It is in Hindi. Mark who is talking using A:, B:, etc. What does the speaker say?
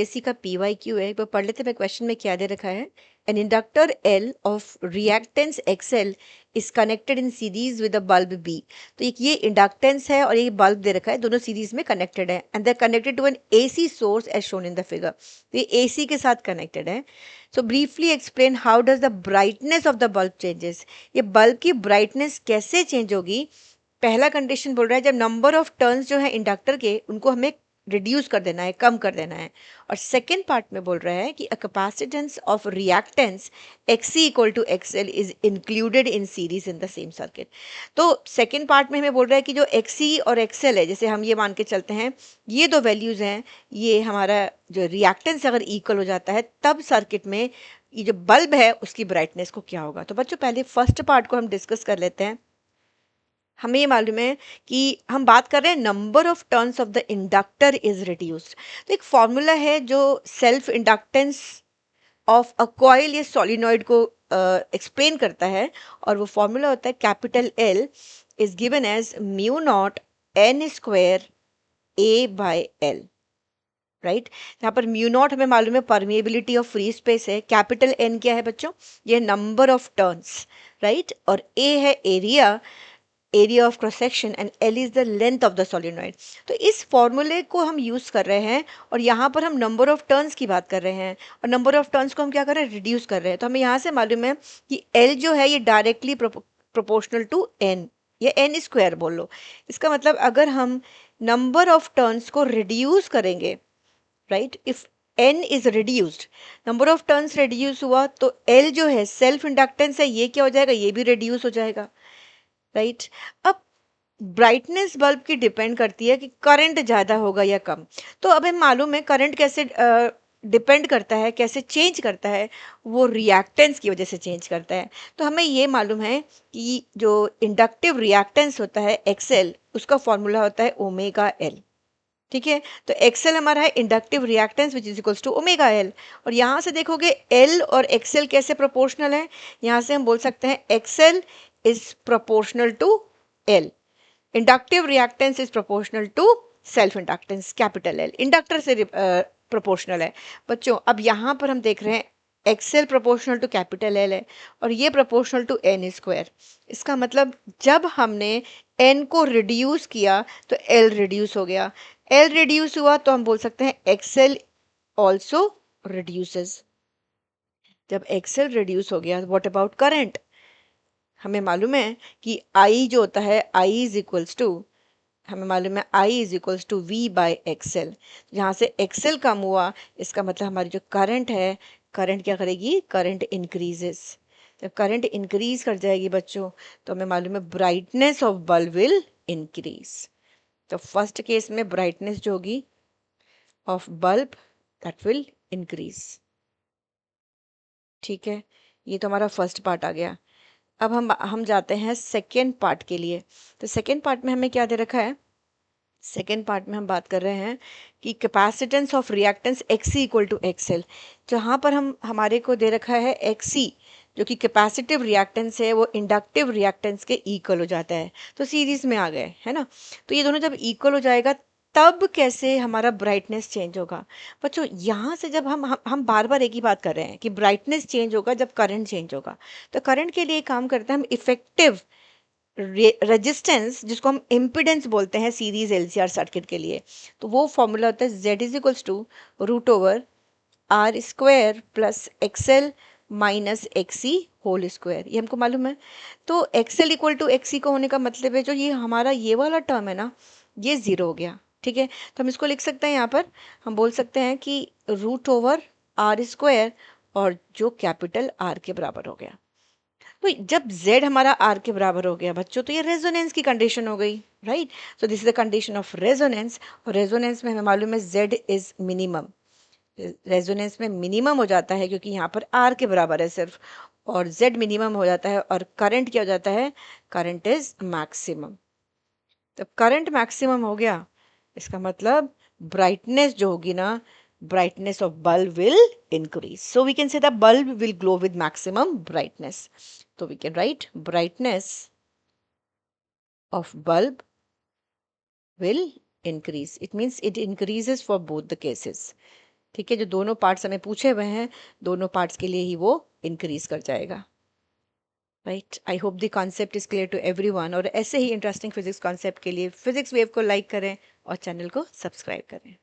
A: एसी का PYQ है, एक बार पढ़ लेते हैं क्वेश्चन में क्या दे रखा है। An inductor L of reactance XL is connected in series with a bulb B। तो एक ये इंडक्टेंस है और ये बल्ब दे रखा है, दोनों सीरीज में कनेक्टेड है and they connected to an AC source as shown in the figure. तो ये AC के साथ कनेक्टेड है। So briefly explain how does the brightness of the bulb changes. ये बल्ब की ब्राइटनेस कैसे चेंज होगी। पहला कंडीशन बोल रहा है जब नंबर ऑफ टर्न्स जो है इंडक्टर के उनको हमें रिड्यूस कर देना है, कम कर देना है। और सेकेंड पार्ट में बोल रहा है कि a capacitance of reactance XC equal to XL is included in series in the same circuit. तो सेकेंड पार्ट में हमें बोल रहा है कि जो XC और XL है, जैसे हम ये मान के चलते हैं ये दो वैल्यूज हैं, ये हमारा जो रिएक्टेंस अगर इक्वल हो जाता है तब सर्किट में ये जो बल्ब है उसकी ब्राइटनेस को क्या होगा। तो बच्चों पहले फर्स्ट पार्ट को हम डिस्कस कर लेते हैं। हमें ये मालूम है कि हम बात कर रहे हैं number of turns of the inductor is reduced. तो एक फॉर्मूला है जो self inductance of a coil या सॉलिनॉइड को एक्सप्लेन करता है, और वो फॉर्मूला होता है capital L is given as mu naught N square A by L। Right, यहाँ पर म्यू नॉट हमें मालूम है परमिएबिलिटी ऑफ फ्री स्पेस है, कैपिटल N क्या है बच्चों, ये नंबर ऑफ टर्न्स, राइट, और A है area of cross section and L is the length of the solenoid. तो इस फॉर्मूले को हम यूज़ कर रहे हैं और यहाँ पर हम नंबर ऑफ टर्न्स की बात कर रहे हैं, और नंबर ऑफ टर्न्स को हम क्या कर रहे हैं, रिड्यूस कर रहे हैं। तो हमें यहाँ से मालूम है कि L जो है ये डायरेक्टली प्रोपोर्शनल टू N, या N स्क्वायर बोल लो। इसका मतलब अगर हम नंबर ऑफ टर्न्स को रिड्यूस करेंगे, right, if N is reduced, number of turns reduce हुआ तो L जो है सेल्फ इंडक्टेंस है ये क्या हो जाएगा, ये भी रिड्यूस हो जाएगा, राइट। अब ब्राइटनेस बल्ब की डिपेंड करती है कि करंट ज़्यादा होगा या कम। तो अब हमें मालूम है करंट कैसे डिपेंड करता है, कैसे चेंज करता है, वो रिएक्टेंस की वजह से चेंज करता है। तो हमें ये मालूम है कि जो इंडक्टिव रिएक्टेंस होता है XL, उसका फॉर्मूला होता है ओमेगा L। ठीक है, तो XL हमारा है inductive reactance which is equals to omega L। और यहाँ से देखोगे L और XL कैसे प्रोपोर्शनल है, यहाँ से हम बोल सकते हैं XL is proportional to L। Inductive reactance is proportional to self inductance capital L, inductor से प्रोपोर्शनल है। बच्चों अब यहाँ पर हम देख रहे हैं XL proportional to capital L है और ये प्रोपोर्शनल टू N स्क्वायर। इसका मतलब जब हमने N को रिड्यूस किया तो L रिड्यूस हो गया, L रिड्यूस हुआ तो हम बोल सकते हैं XL ऑल्सो रिड्यूसेस। जब XL रिड्यूस हो गया, व्हाट अबाउट करंट, हमें मालूम है कि I जो होता है I इज इक्वल्स टू, हमें मालूम है I is equals to V by XL। जहाँ से XL कम हुआ इसका मतलब हमारी जो करंट है, करंट क्या करेगी, करंट इंक्रीजेस। जब करंट इंक्रीज कर जाएगी बच्चों तो हमें मालूम है brightness of bulb will increase. तो फर्स्ट केस में ब्राइटनेस जो होगी of bulb that will increase. ठीक है, ये तो हमारा फर्स्ट पार्ट आ गया। अब हम जाते हैं सेकेंड पार्ट के लिए। तो सेकेंड पार्ट में हमें क्या दे रखा है, सेकेंड पार्ट में हम बात कर रहे हैं कि capacitance of reactance XC equal to XL। जहाँ पर हमारे को दे रखा है XC जो कि कैपेसिटिव रिएक्टेंस है, वो इंडक्टिव रिएक्टेंस के इक्वल हो जाता है, तो सीरीज में आ गए है ना। तो ये दोनों जब इक्वल हो जाएगा तब कैसे हमारा ब्राइटनेस चेंज होगा। बच्चों यहाँ से जब हम बार बार एक ही बात कर रहे हैं कि ब्राइटनेस चेंज होगा जब करंट चेंज होगा। तो करंट के लिए काम करते हैं हम इफेक्टिव रेजिस्टेंस, जिसको हम इम्पिडेंस बोलते हैं सीरीज LCR सर्किट के लिए। तो वो फॉर्मूला होता है Z is equals to root over R square plus XL minus XC whole square, ये हमको मालूम है। तो XL इक्वल टू XC का होने का मतलब है जो ये हमारा ये वाला टर्म है ना, ये जीरो हो गया। ठीक है, तो हम इसको लिख सकते हैं, यहाँ पर हम बोल सकते हैं कि रूट ओवर R स्क्वायर और जो कैपिटल R के बराबर हो गया। तो जब Z हमारा R के बराबर हो गया बच्चों तो ये रेजोनेंस की कंडीशन हो गई, right. So this is the condition of resonance, और रेजोनेंस में हमें मालूम है Z इज मिनिमम। रेजोनेंस में मिनिमम हो जाता है क्योंकि यहाँ पर R के बराबर है सिर्फ, और Z मिनिमम हो जाता है, और करंट क्या हो जाता है, करंट इज मैक्सिमम। जब करंट मैक्सिमम हो गया इसका मतलब ब्राइटनेस जो होगी ना, brightness of bulb will increase. So we can say the bulb will glow with maximum brightness. So we can write brightness of bulb will increase. It means it increases for both the cases. ठीक है, जो दोनों पार्ट्स हमें पूछे हुए हैं दोनों पार्ट्स के लिए ही वो इंक्रीज कर जाएगा। Right, I hope the concept is clear to everyone. और ऐसे ही इंटरेस्टिंग फिजिक्स कॉन्सेप्ट के लिए फिजिक्स वेव को लाइक करें और चैनल को सब्सक्राइब करें।